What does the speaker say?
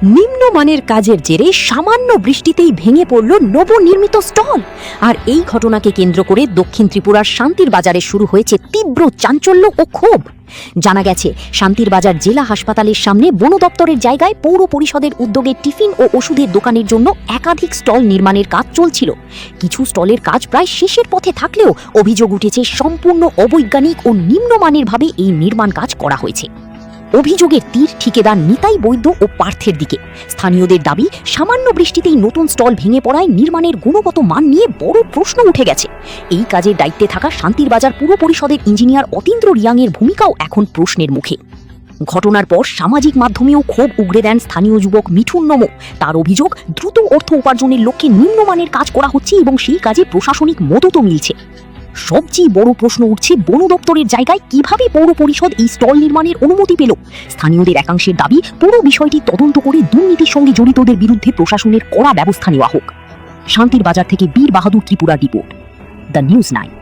নিম্নমানের কাজের জেরে সামান্য বৃষ্টিতেই ভেঙে পড়ল নবনির্মিত স্টল। আর এই ঘটনাকে কেন্দ্র করে দক্ষিণ ত্রিপুরার শান্তির বাজারে শুরু হয়েছে তীব্র চাঞ্চল্য ও ক্ষোভ। জানা গেছে, শান্তির বাজার জেলা হাসপাতালের সামনে বন দপ্তরের জায়গায় পৌর পরিষদের উদ্যোগে টিফিন ও ওষুধের দোকানের জন্য একাধিক স্টল নির্মাণের কাজ চলছিল। কিছু স্টলের কাজ প্রায় শেষের পথে থাকলেও অভিযোগ উঠেছে সম্পূর্ণ অবৈজ্ঞানিক ও নিম্নমানের ভাবে এই নির্মাণ কাজ করা হয়েছে। অভিযোগের তীর ঠিকাদার নিতাই বৈদ্য ও পার্থের দিকে। স্থানীয়দের দাবি, সামান্য বৃষ্টিতেই নতুন স্টল ভেঙে পড়ায় নির্মাণের গুণগত মান নিয়ে বড় প্রশ্ন উঠে গেছে। এই কাজের দায়িত্বে থাকা শান্তির বাজার পুর পরিষদের ইঞ্জিনিয়ার অতীন্দ্র রিয়াংয়ের ভূমিকাও এখন প্রশ্নের মুখে। ঘটনার পর সামাজিক মাধ্যমেও ক্ষোভ উগরে দেন স্থানীয় যুবক মিঠুন নমো। তার অভিযোগ, দ্রুত অর্থ উপার্জনের লক্ষ্যে নিম্নমানের কাজ করা হচ্ছে এবং সেই কাজে প্রশাসনিক মদতও মিলছে। সবচেয়ে বড় প্রশ্ন উঠছে, বন দপ্তরের জায়গায় কিভাবে পৌর পরিষদ এই স্টল নির্মাণের অনুমতি পেল। স্থানীয়দের একাংশের দাবি, পুরো বিষয়টি তদন্ত করে দুর্নীতির সঙ্গে জড়িতদের বিরুদ্ধে প্রশাসনের কড়া ব্যবস্থা নেওয়া হোক। শান্তির বাজার থেকে বীর বাহাদুর ত্রিপুরা রিপোর্ট, দ্য নিউজ 9।